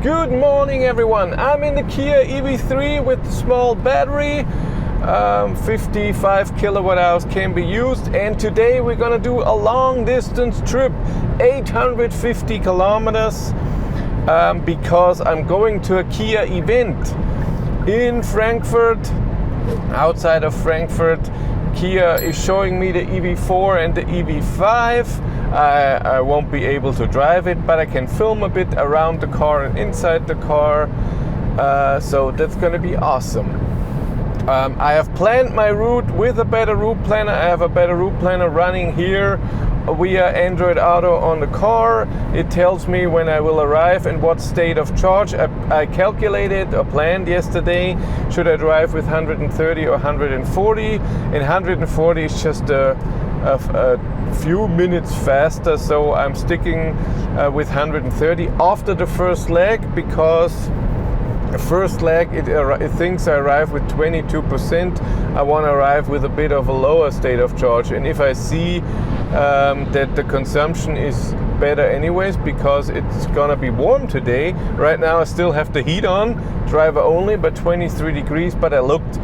Good morning everyone. I'm in the Kia EV3 with the small battery. 55 kilowatt hours can be used, and today we're gonna do a long distance trip, 850 kilometers, because I'm going to a Kia event in Frankfurt. Outside of Frankfurt, Kia is showing me the EV4 and the EV5. I won't be able to drive it, but I can film a bit around the car and inside the car, so that's gonna be awesome. I have planned my route with a better route planner. I have a better route planner running here via Android Auto on the car. It tells me when I will arrive and what state of charge. I calculated or planned yesterday, should I drive with 130 or 140, and 140 is just a few minutes faster, so I'm sticking with 130 after the first leg, because the first leg it thinks I arrive with 22%. I want to arrive with a bit of a lower state of charge, and if I see that the consumption is better anyways, because it's gonna be warm today. Right now I still have the heat on, driver only, but 23 degrees, but I looked,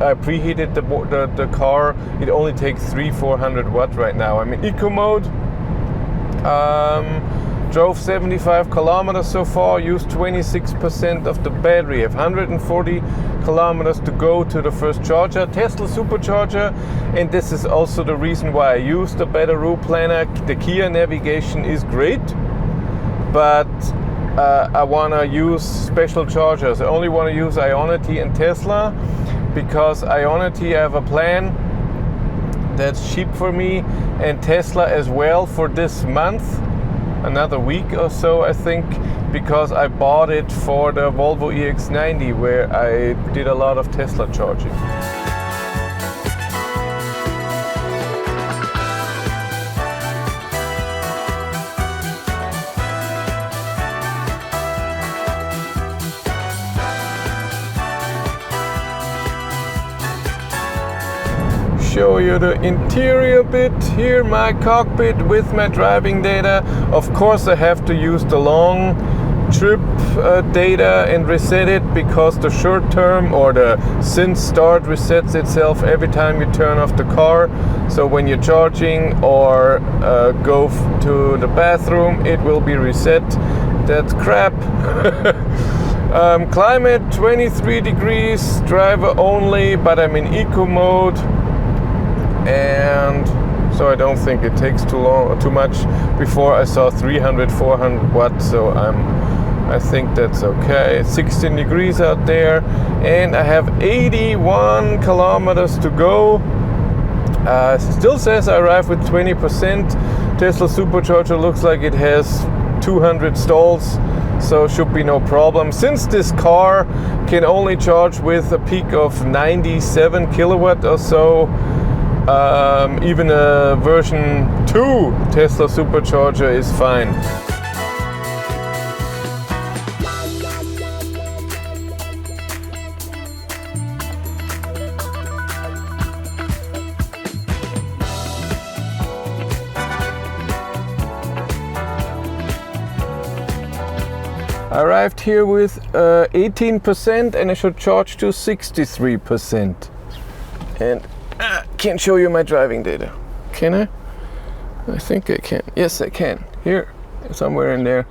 I preheated the car. It only takes 300-400 watt right now. I'm in eco mode. Drove 75 kilometers so far, used 26% of the battery, have 140 kilometers to go to the first charger, Tesla Supercharger, and this is also the reason why I used a better route planner. The Kia navigation is great, but I want to use special chargers. I only want to use Ionity and Tesla, because Ionity I have a plan that's cheap for me, and Tesla as well for this month. Another week or so, I think, because I bought it for the Volvo EX90, where I did a lot of Tesla charging. Show you the interior bit here, my cockpit with my driving data. Of course I have to use the long trip data and reset it, because the short term or the since start resets itself every time you turn off the car. So when you're charging or go to the bathroom, it will be reset. That's crap. Climate 23 degrees, driver only, but I'm in eco mode. And so I don't think it takes too much. Before I saw 300-400 watts, so I think that's okay. It's 16 degrees out there, and I have 81 kilometers to go. Still says I arrive with 20%. Tesla Supercharger looks like it has 200 stalls, so should be no problem. Since this car can only charge with a peak of 97 kilowatt or so, even a version 2 Tesla Supercharger is fine. I arrived here with 18%, and I should charge to 63%. And can't show you my driving data. Can I? I think I can. Yes, I can. Here, somewhere in there.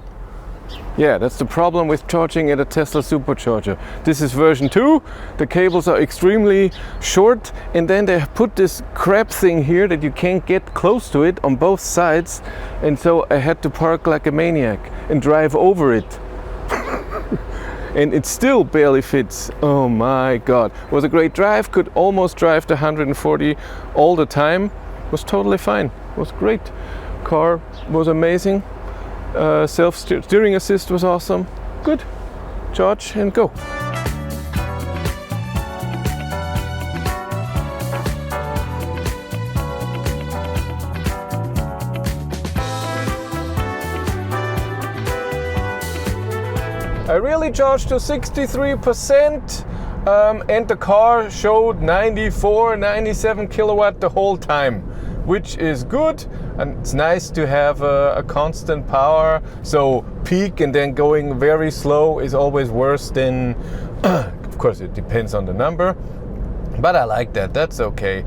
Yeah, that's the problem with charging at a Tesla Supercharger. This is version 2. The cables are extremely short, and then they put this crap thing here that you can't get close to it on both sides, and so I had to park like a maniac and drive over it. And it still barely fits. Oh my god. It was a great drive, could almost drive the 140 all the time. Was totally fine. It was great. Car was amazing. Self-steering assist was awesome. Good. Charge and go. I really charged to 63%, and the car showed 94, 97 kilowatt the whole time. which is good, and it's nice to have a constant power. So peak and then going very slow is always worse than, of course it depends on the number, but I like that, that's okay.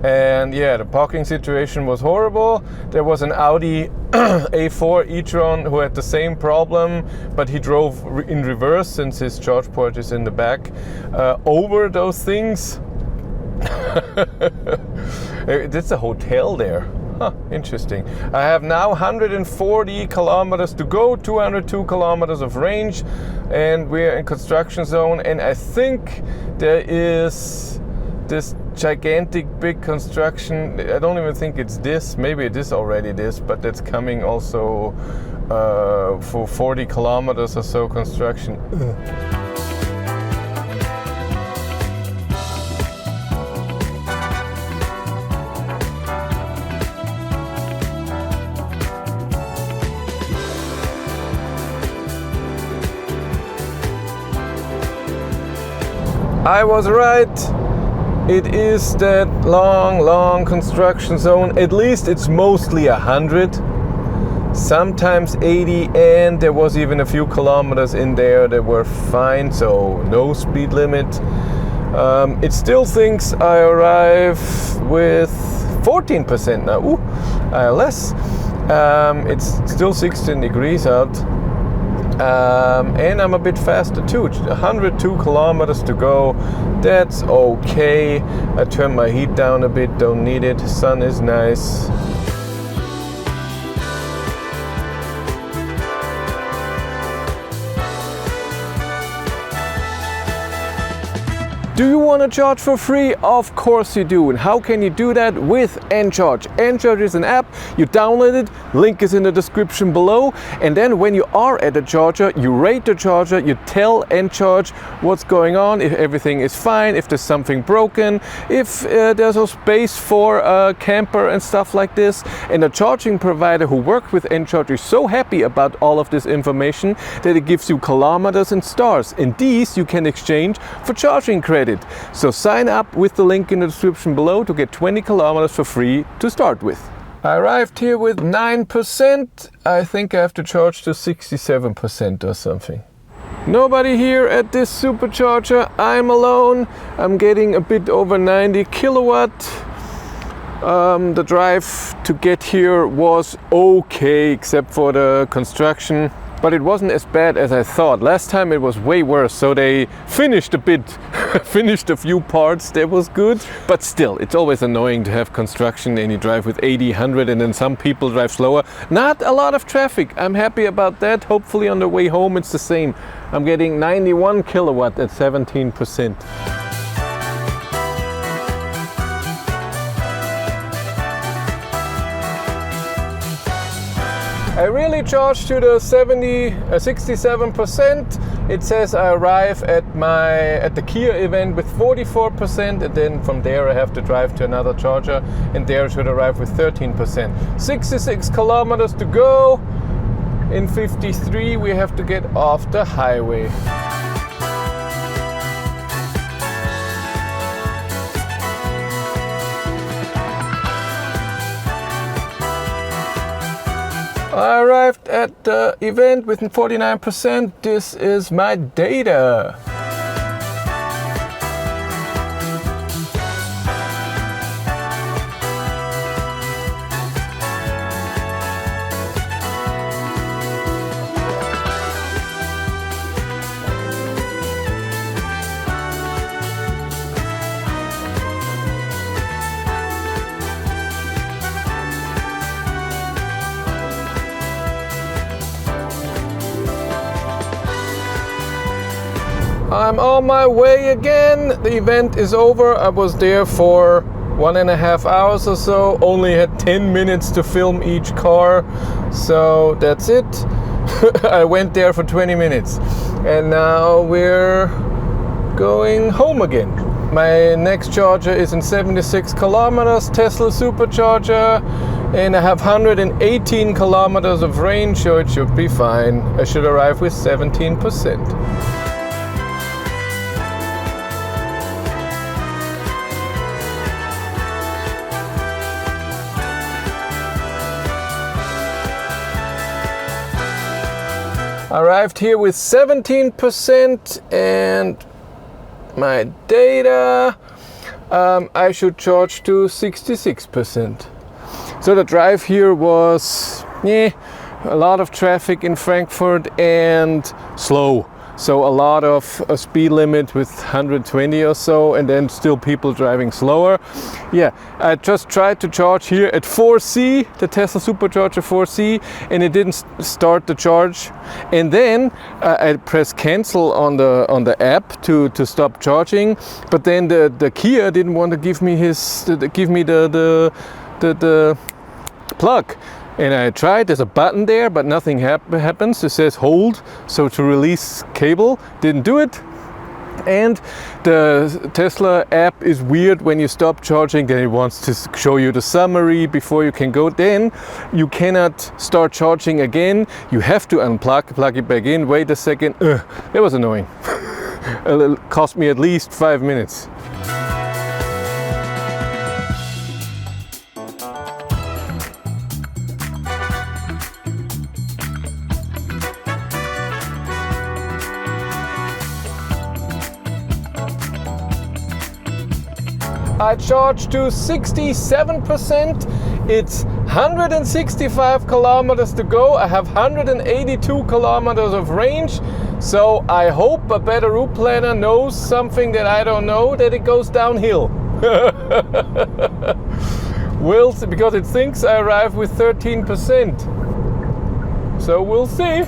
And yeah, the parking situation was horrible. There was an Audi A4 e-tron who had the same problem, but he drove in reverse since his charge port is in the back over those things. It's a hotel there. Huh, interesting. I have now 140 kilometers to go, 202 kilometers of range, and we're in construction zone. And I think there is this gigantic big construction. I don't even think it's this. Maybe it is already this, but that's coming also for 40 kilometers or so construction. I was right. It is that long construction zone. At least it's mostly 100, sometimes 80, and there was even a few kilometers in there that were fine, so no speed limit. It still thinks I arrive with 14% now. Ooh, less. It's still 16 degrees out. And I'm a bit faster too. 102 kilometers to go. That's okay. I turned my heat down a bit, don't need it. Sun is nice. Do you want to charge for free? Of course you do. And how can you do that? With Encharge. Encharge is an app. You download it, link is in the description below. And then when you are at a charger, you rate the charger, you tell Encharge what's going on, if everything is fine, if there's something broken, if there's no space for a camper and stuff like this. And the charging provider who worked with Encharge is so happy about all of this information that it gives you kilometers and stars. And these you can exchange for charging credit. So sign up with the link in the description below to get 20 kilometers for free to start with. I arrived here with 9%. I think I have to charge to 67% or something. Nobody here at this supercharger. I'm alone. I'm getting a bit over 90 kilowatt. The drive to get here was okay, except for the construction. But it wasn't as bad as I thought. Last time it was way worse, so they finished a bit, finished a few parts, that was good. But still, it's always annoying to have construction and you drive with 80, 100 and then some people drive slower. Not a lot of traffic, I'm happy about that. Hopefully on the way home it's the same. I'm getting 91 kilowatt at 17%. I really charged to the 67%. It says I arrive at the Kia event with 44%, and then from there I have to drive to another charger, and there I should arrive with 13%. 66 kilometers to go. In 53 we have to get off the highway. I arrived at the event with 49%. This is my data. I'm on my way again. The event is over. I was there for 1.5 hours or so. Only had 10 minutes to film each car. So that's it. I went there for 20 minutes. And now we're going home again. My next charger is in 76 kilometers, Tesla Supercharger. And I have 118 kilometers of range, so it should be fine. I should arrive with 17%. Arrived here with 17% and my data, I should charge to 66%. So the drive here was a lot of traffic in Frankfurt and slow. So a lot of a speed limit with 120 or so, and then still people driving slower. Yeah, I just tried to charge here at 4C, the Tesla Supercharger 4C, and it didn't start the charge. And then I pressed cancel on the app to stop charging, but then the Kia didn't want to give me the plug. And I tried, there's a button there, but nothing happens. It says hold, so to release cable, didn't do it. And the Tesla app is weird. When you stop charging, then it wants to show you the summary before you can go. Then you cannot start charging again. You have to unplug, plug it back in, wait a second. It was annoying. It cost me at least 5 minutes. I charged to 67%. It's 165 kilometers to go. I have 182 kilometers of range. So I hope a better route planner knows something that I don't know, that it goes downhill. We'll see, because it thinks I arrived with 13%. So we'll see.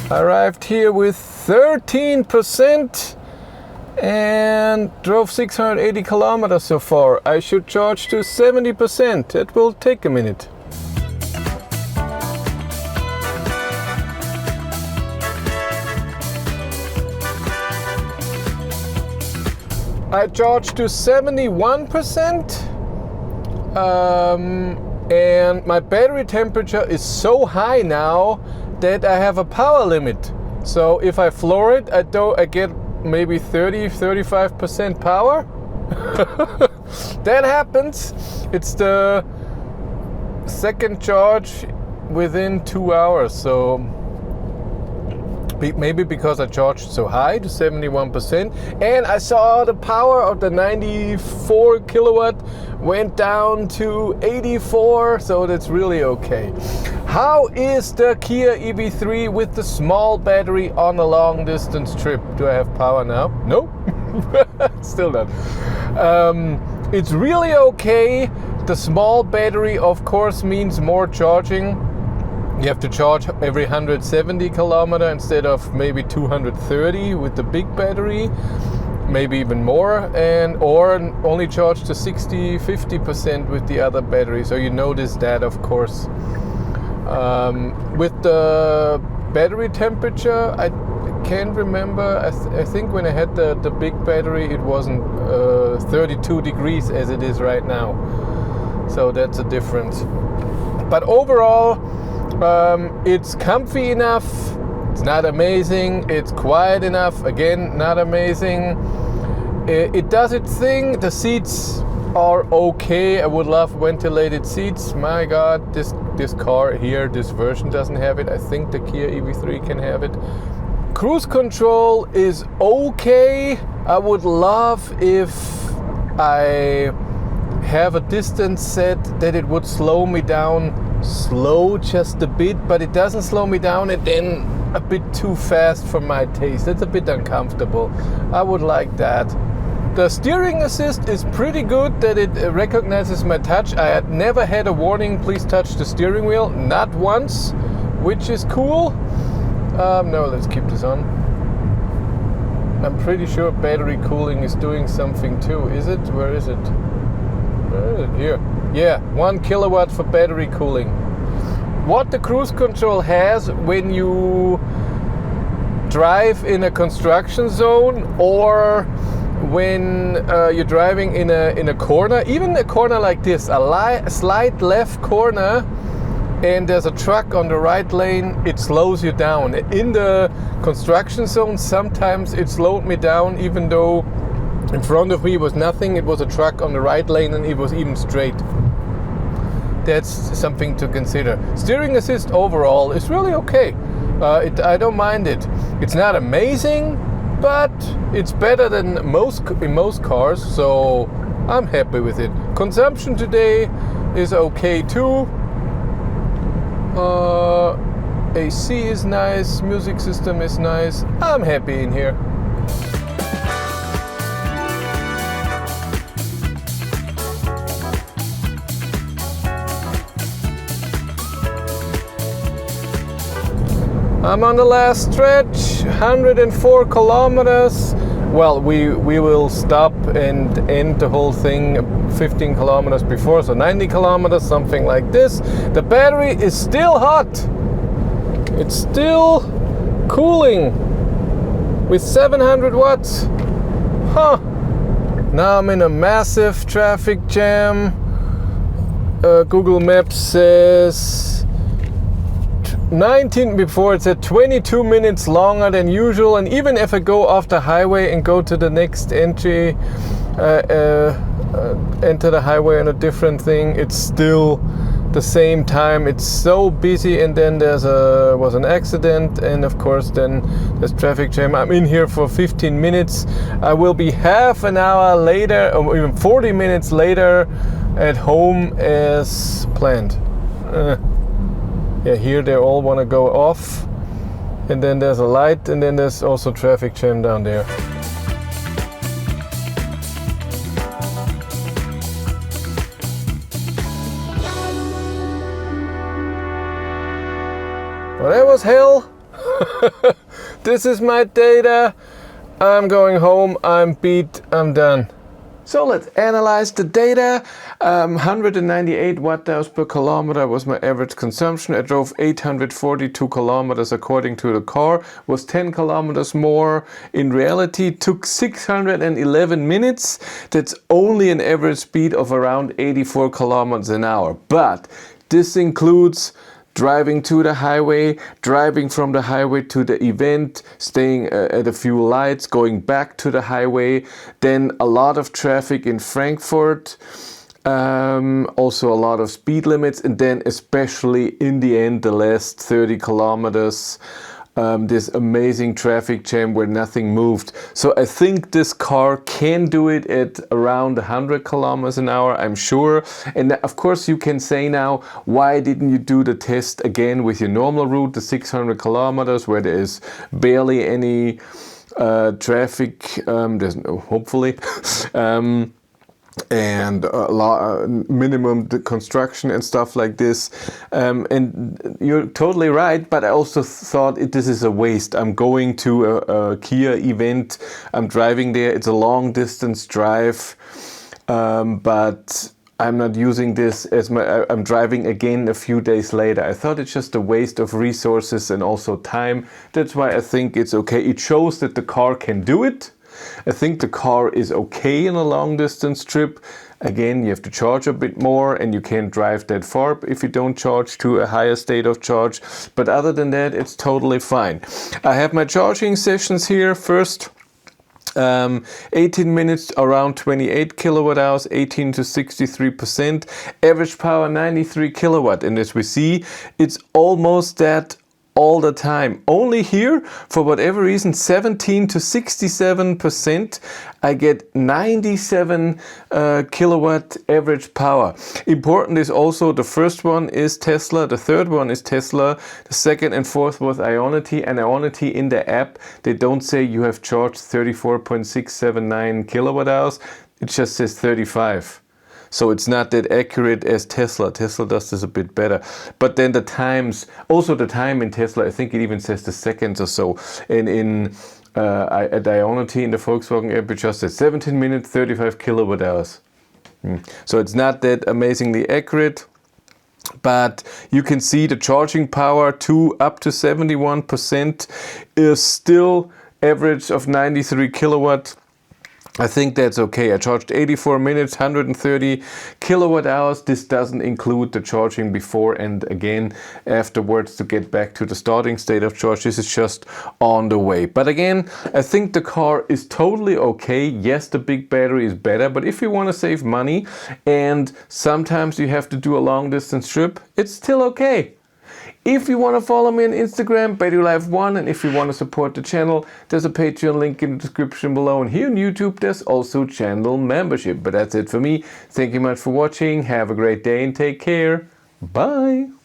Arrived here with 13% and drove 680 kilometers so far. I should charge to 70%. It will take a minute. I charged to 71%. And my battery temperature is so high now that I have a power limit. So if I floor it, I get maybe 30-35% power. That happens. It's the second charge within 2 hours. So maybe because I charged so high to 71%, and I saw the power of the 94 kilowatt went down to 84, so that's really okay. How is the Kia EV3 with the small battery on a long distance trip? Do I have power now? No, still not. It's really okay. The small battery of course means more charging. You have to charge every 170 kilometer instead of maybe 230 with the big battery, maybe even more, or only charge to 50% with the other battery. So you notice that, of course. With the battery temperature, I can't remember. I think when I had the big battery, it wasn't 32 degrees as it is right now. So that's a difference. But overall, it's comfy enough. It's not amazing. It's quiet enough. Again, not amazing. It does its thing. The seats are okay. I would love ventilated seats. My God, this car here, this version doesn't have it. I think the Kia EV3 can have it. Cruise control is okay. I would love if I have a distance set that it would slow me down just a bit, but it doesn't slow me down and then a bit too fast for my taste. It's a bit uncomfortable. I would like that. The steering assist is pretty good, that it recognizes my touch. I had never had a warning, please touch the steering wheel, not once, which is cool. No, let's keep this on. I'm pretty sure battery cooling is doing something too. Is it? Where is it? Where is it? Here. Yeah, 1 kilowatt for battery cooling. What the cruise control has when you drive in a construction zone, or when you're driving in a corner, even a corner like this, a slight left corner, and there's a truck on the right lane, it slows you down. In the construction zone, sometimes it slowed me down, even though In front of me was nothing, it was a truck on the right lane and it was even straight. That's something to consider. Steering assist overall is really okay. I don't mind it. It's not amazing, but it's better than in most cars, so I'm happy with it. Consumption today is okay too. AC is nice, music system is nice. I'm happy in here. I'm on the last stretch, 104 kilometers. Well, we will stop and end the whole thing 15 kilometers before, so 90 kilometers, something like this. The battery is still hot. It's still cooling with 700 watts. Huh. Now I'm in a massive traffic jam. Google Maps says 19 before, it said 22 minutes longer than usual, and even if I go off the highway and go to the next entry, enter the highway on a different thing, it's still the same time. It's so busy, and then was an accident, and of course then there's traffic jam. I'm in here for 15 minutes. I will be half an hour later, or even 40 minutes later, at home as planned. Yeah, here they all want to go off, and then there's a light, and then there's also traffic jam down there. Well, that was hell. This is my data. I'm going home, I'm beat, I'm done. So let's analyze the data. 198 watt-hours per kilometer was my average consumption. I drove 842 kilometers according to the car, was 10 kilometers more. In reality, took 611 minutes. That's only an average speed of around 84 kilometers an hour. But this includes driving to the highway, driving from the highway to the event, staying at a few lights, going back to the highway, then a lot of traffic in Frankfurt, also a lot of speed limits, and then especially in the end, the last 30 kilometers, this amazing traffic jam where nothing moved. So I think this car can do it at around 100 kilometers an hour, I'm sure. And of course you can say now, why didn't you do the test again with your normal route, the 600 kilometers, where there is barely any traffic, there's no, hopefully. And minimum construction and stuff like this, and you're totally right, but I also thought this is a waste. I'm going to a Kia event, I'm driving there, it's a long distance drive, but I'm not using this as I'm driving again a few days later. I thought it's just a waste of resources and also time. That's why I think it's okay. It shows that the car can do it. I think the car is okay in a long distance trip. Again, you have to charge a bit more and you can't drive that far if you don't charge to a higher state of charge. But other than that, it's totally fine. I have my charging sessions here. First, 18 minutes, around 28 kilowatt hours, 18 to 63%. Average power 93 kilowatt. And as we see, it's almost that all the time. Only here, for whatever reason, 17 to 67%, I get 97 kilowatt average power. Important is also the first one is Tesla, the third one is Tesla, the second and fourth was Ionity, and Ionity in the app, they don't say you have charged 34.679 kilowatt hours, it just says 35. So it's not that accurate as Tesla. Tesla does this a bit better. But then the times, also the time in Tesla, I think it even says the seconds or so. And at Ionity in the Volkswagen app, it just says 17 minutes, 35 kilowatt hours. So it's not that amazingly accurate. But you can see the charging power up to 71% is still average of 93 kilowatt. I think that's okay. I charged 84 minutes, 130 kilowatt hours. This doesn't include the charging before and again afterwards to get back to the starting state of charge. This is just on the way. But again, I think the car is totally okay. Yes, the big battery is better, but if you want to save money and sometimes you have to do a long distance trip, it's still okay. If you want to follow me on Instagram, BatteryLife1, and if you want to support the channel, there's a Patreon link in the description below. And here on YouTube, there's also channel membership. But that's it for me. Thank you much for watching. Have a great day and take care. Bye.